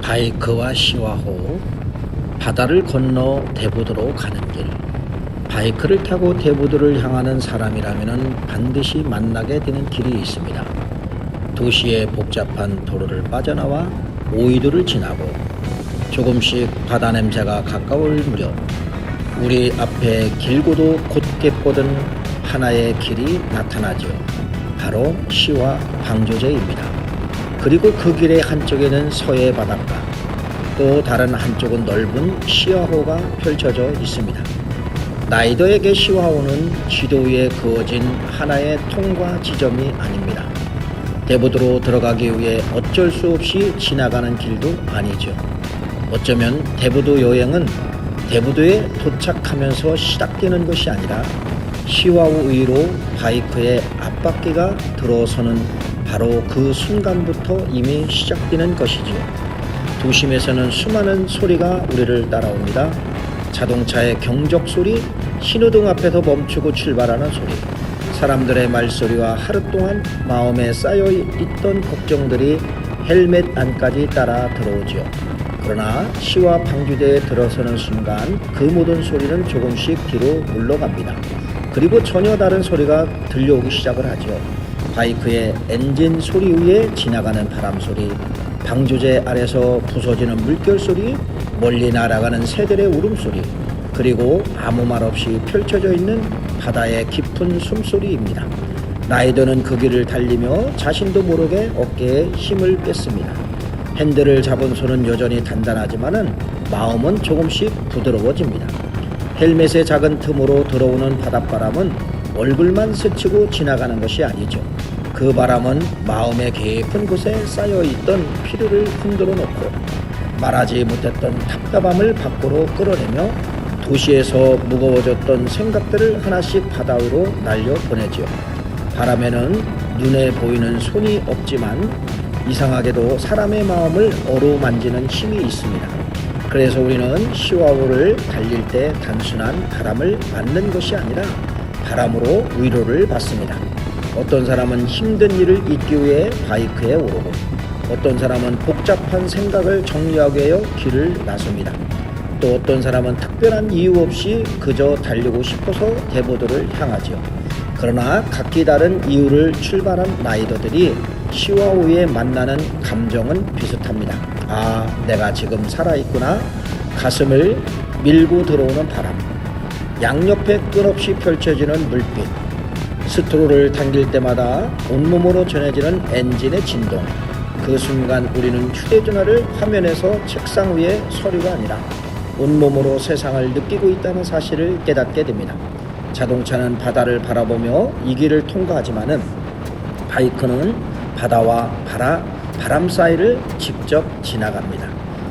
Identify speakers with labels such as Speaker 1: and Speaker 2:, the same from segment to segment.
Speaker 1: 바이크와 시와호, 바다를 건너 대부도로 가는 길. 바이크를 타고 대부도를 향하는 사람이라면 반드시 만나게 되는 길이 있습니다. 도시의 복잡한 도로를 빠져나와 오이도를 지나고 조금씩 바다 냄새가 가까울 무렵 우리 앞에 길고도 곧게 뻗은 하나의 길이 나타나죠. 바로 시와 방조제입니다. 그리고 그 길의 한쪽에는 서해 바닷가, 또 다른 한쪽은 넓은 시와호가 펼쳐져 있습니다. 라이더에게 시와호는 지도 위에 그어진 하나의 통과 지점이 아닙니다. 대부도로 들어가기 위해 어쩔 수 없이 지나가는 길도 아니죠. 어쩌면 대부도 여행은 대부도에 도착하면서 시작되는 것이 아니라 시와호 위로 바이크의 앞바퀴가 들어서는 바로 그 순간부터 이미 시작되는 것이지요. 도심에서는 수많은 소리가 우리를 따라옵니다. 자동차의 경적 소리, 신호등 앞에서 멈추고 출발하는 소리, 사람들의 말소리와 하루 동안 마음에 쌓여있던 걱정들이 헬멧 안까지 따라 들어오지요. 그러나 시와 방주대에 들어서는 순간 그 모든 소리는 조금씩 뒤로 물러갑니다. 그리고 전혀 다른 소리가 들려오기 시작을 하죠. 바이크의 엔진 소리 위에 지나가는 바람 소리, 방조제 아래서 부서지는 물결 소리, 멀리 날아가는 새들의 울음소리, 그리고 아무 말 없이 펼쳐져 있는 바다의 깊은 숨소리입니다. 라이더는 그 길을 달리며 자신도 모르게 어깨에 힘을 뺐습니다. 핸들을 잡은 손은 여전히 단단하지만은 마음은 조금씩 부드러워집니다. 헬멧의 작은 틈으로 들어오는 바닷바람은 얼굴만 스치고 지나가는 것이 아니죠. 그 바람은 마음의 깊은 곳에 쌓여있던 피로를 흔들어 놓고 말하지 못했던 답답함을 밖으로 끌어내며 도시에서 무거워졌던 생각들을 하나씩 바다 위로 날려보내지요. 바람에는 눈에 보이는 손이 없지만 이상하게도 사람의 마음을 어루만지는 힘이 있습니다. 그래서 우리는 시와호를 달릴 때 단순한 바람을 맞는 것이 아니라 바람으로 위로를 받습니다. 어떤 사람은 힘든 일을 잊기 위해 바이크에 오르고, 어떤 사람은 복잡한 생각을 정리하기 위해 길을 나섭니다. 또 어떤 사람은 특별한 이유 없이 그저 달리고 싶어서 대부도를 향하지요. 그러나 각기 다른 이유를 출발한 라이더들이 시와호에 만나는 감정은 비슷합니다. 아, 내가 지금 살아있구나. 가슴을 밀고 들어오는 바람, 양옆에 끝없이 펼쳐지는 물빛, 스트로를 당길 때마다 온몸으로 전해지는 엔진의 진동. 그 순간 우리는 휴대전화를 화면에서 책상 위에 서류가 아니라 온몸으로 세상을 느끼고 있다는 사실을 깨닫게 됩니다. 자동차는 바다를 바라보며 이 길을 통과하지만은 바이크는 바다와 바람 사이를 직접 지나갑니다.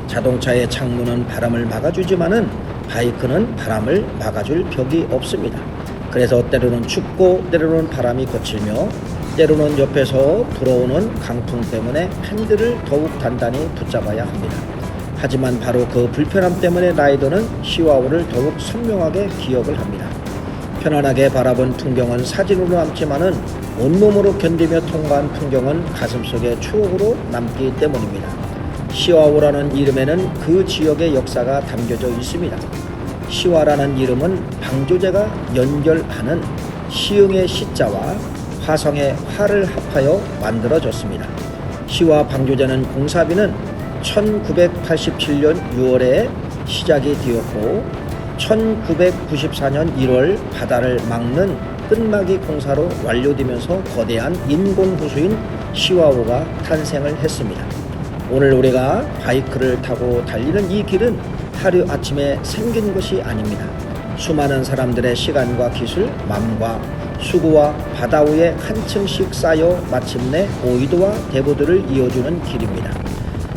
Speaker 1: 자동차의 창문은 바람을 막아주지만은 바이크는 바람을 막아줄 벽이 없습니다. 그래서 때로는 춥고 때로는 바람이 거칠며 때로는 옆에서 불어오는 강풍 때문에 핸들을 더욱 단단히 붙잡아야 합니다. 하지만 바로 그 불편함 때문에 라이더는 시와호를 더욱 선명하게 기억을 합니다. 편안하게 바라본 풍경은 사진으로 남지만은 온몸으로 견디며 통과한 풍경은 가슴속에 추억으로 남기 때문입니다. 시와호라는 이름에는 그 지역의 역사가 담겨져 있습니다. 시와라는 이름은 방조제가 연결하는 시흥의 시자와 화성의 화를 합하여 만들어졌습니다. 시와 방조제는 공사비는 1987년 6월에 시작이 되었고 1994년 1월 바다를 막는 끝막이 공사로 완료되면서 거대한 인공호수인 시와호가 탄생을 했습니다. 오늘 우리가 바이크를 타고 달리는 이 길은 하루아침에 생긴 것이 아닙니다. 수많은 사람들의 시간과 기술, 맘과 수고와 바다 위에 한층씩 쌓여 마침내 오이도와 대부도를 이어주는 길입니다.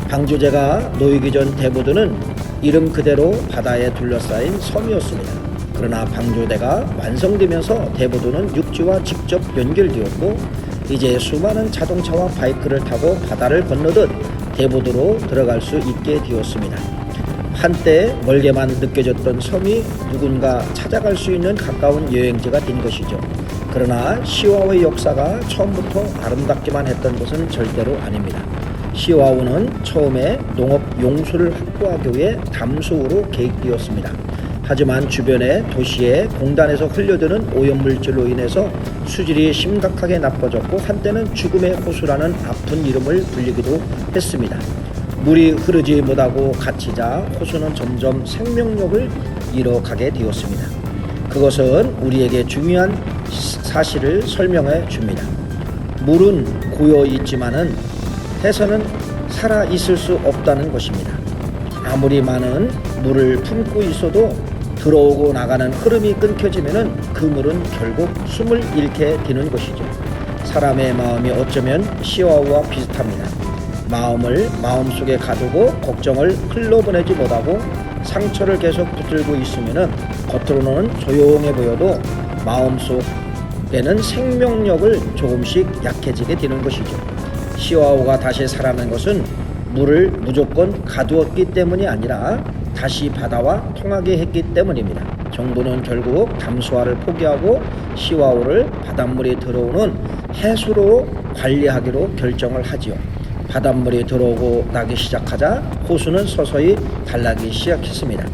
Speaker 1: 방조제가 놓이기 전 대부도는 이름 그대로 바다에 둘러싸인 섬이었습니다. 그러나 방조제가 완성되면서 대부도는 육지와 직접 연결되었고 이제 수많은 자동차와 바이크를 타고 바다를 건너듯 대부도로 들어갈 수 있게 되었습니다. 한때 멀게만 느껴졌던 섬이 누군가 찾아갈 수 있는 가까운 여행지가 된 것이죠. 그러나 시와호의 역사가 처음부터 아름답기만 했던 것은 절대로 아닙니다. 시와우는 처음에 농업 용수를 확보하기 위해 담수호로 계획되었습니다. 하지만 주변의 도시에 공단에서 흘려드는 오염물질로 인해서 수질이 심각하게 나빠졌고 한때는 죽음의 호수라는 아픈 이름을 불리기도 했습니다. 물이 흐르지 못하고 갇히자 호수는 점점 생명력을 잃어가게 되었습니다. 그것은 우리에게 중요한 사실을 설명해 줍니다. 물은 고여 있지만은 해서는 살아 있을 수 없다는 것입니다. 아무리 많은 물을 품고 있어도 들어오고 나가는 흐름이 끊겨지면은 그 물은 결국 숨을 잃게 되는 것이죠. 사람의 마음이 어쩌면 시와우와 비슷합니다. 마음을 마음속에 가두고 걱정을 흘러보내지 못하고 상처를 계속 붙들고 있으면은 겉으로는 조용해 보여도 마음속에는 생명력을 조금씩 약해지게 되는 것이죠. 시와우가 다시 살아난 것은 물을 무조건 가두었기 때문이 아니라 다시 바다와 통하게 했기 때문입니다. 정부는 결국 담수화를 포기하고 시와우를 바닷물이 들어오는 해수로 관리하기로 결정을 하지요. 바닷물이 들어오고 나기 시작하자 호수는 서서히 달라기 시작했습니다.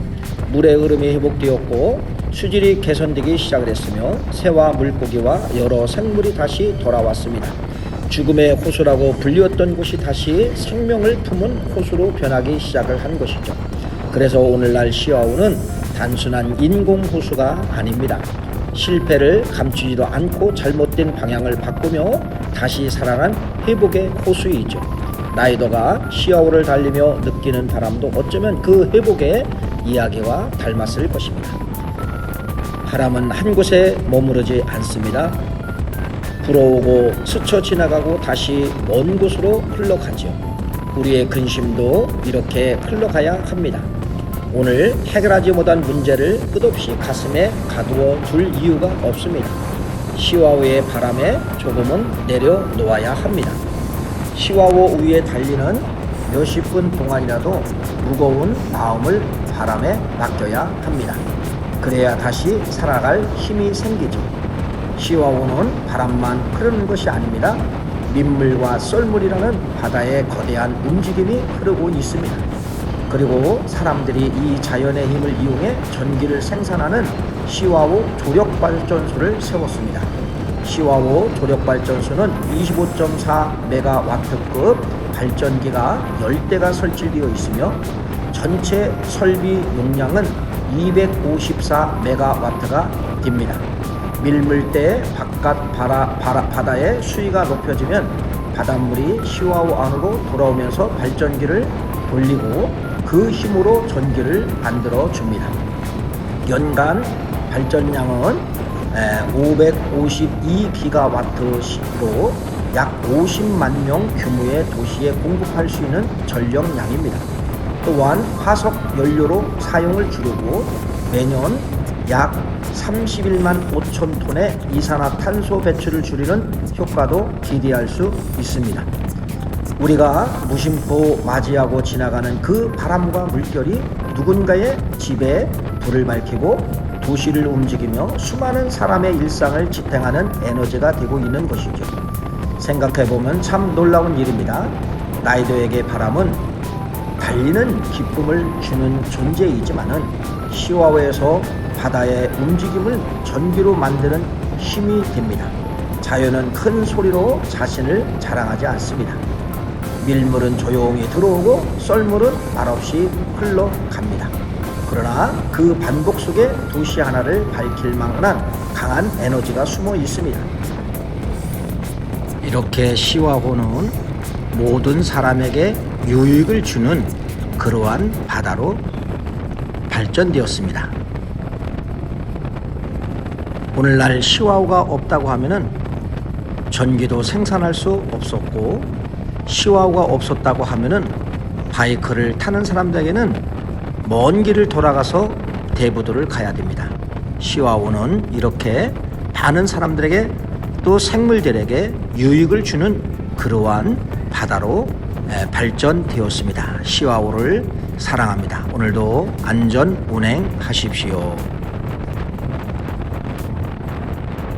Speaker 1: 물의 흐름이 회복되었고 수질이 개선되기 시작을 했으며 새와 물고기와 여러 생물이 다시 돌아왔습니다. 죽음의 호수라고 불리웠던 곳이 다시 생명을 품은 호수로 변하기 시작을 한 것이죠. 그래서 오늘날 시와우는 단순한 인공 호수가 아닙니다. 실패를 감추지도 않고 잘못된 방향을 바꾸며 다시 살아난 회복의 호수이죠. 라이더가 시와우를 달리며 느끼는 바람도 어쩌면 그 회복의 이야기와 닮았을 것입니다. 바람은 한 곳에 머무르지 않습니다. 불어오고 스쳐 지나가고 다시 먼 곳으로 흘러가죠. 우리의 근심도 이렇게 흘러가야 합니다. 오늘 해결하지 못한 문제를 끝없이 가슴에 가두어 둘 이유가 없습니다. 시와우의 바람에 조금은 내려놓아야 합니다. 시와우 위에 달리는 몇십 분 동안이라도 무거운 마음을 바람에 맡겨야 합니다. 그래야 다시 살아갈 힘이 생기죠. 시와우는 바람만 흐르는 것이 아닙니다. 민물과 썰물이라는 바다의 거대한 움직임이 흐르고 있습니다. 그리고 사람들이 이 자연의 힘을 이용해 전기를 생산하는 시와우 조력발전소를 세웠습니다. 시와우 조력발전소는 25.4메가와트급 발전기가 10대가 설치되어 있으며 전체 설비 용량은 254메가와트가 됩니다. 밀물대 바깥 바다의 수위가 높여지면 바닷물이 시와우 안으로 돌아오면서 발전기를 돌리고 그 힘으로 전기를 만들어 줍니다. 연간 발전량은 552기가와트로 약 50만 명 규모의 도시에 공급할 수 있는 전력량입니다. 또한 화석 연료로 사용을 줄이고 매년 약 31만 5천 톤의 이산화탄소 배출을 줄이는 효과도 기대할 수 있습니다. 우리가 무심코 맞이하고 지나가는 그 바람과 물결이 누군가의 집에 불을 밝히고 도시를 움직이며 수많은 사람의 일상을 지탱하는 에너지가 되고 있는 것이죠. 생각해보면 참 놀라운 일입니다. 라이더에게 바람은 달리는 기쁨을 주는 존재이지만은 시와우에서 바다의 움직임을 전기로 만드는 힘이 됩니다. 자연은 큰 소리로 자신을 자랑하지 않습니다. 밀물은 조용히 들어오고 썰물은 말없이 흘러갑니다. 그러나 그 반복 속에 도시 하나를 밝힐 만한 강한 에너지가 숨어 있습니다. 이렇게 시와우는 모든 사람에게 유익을 주는 그러한 바다로 발전되었습니다. 오늘날 시와우가 없다고 하면은 전기도 생산할 수 없었고, 시와우가 없었다고 하면은 바이크를 타는 사람들에게는 먼 길을 돌아가서 대부도를 가야 됩니다. 시와우는 이렇게 많은 사람들에게 또 생물들에게 유익을 주는 그러한 바다로 발전되었습니다. 시와우를 사랑합니다. 오늘도 안전 운행하십시오.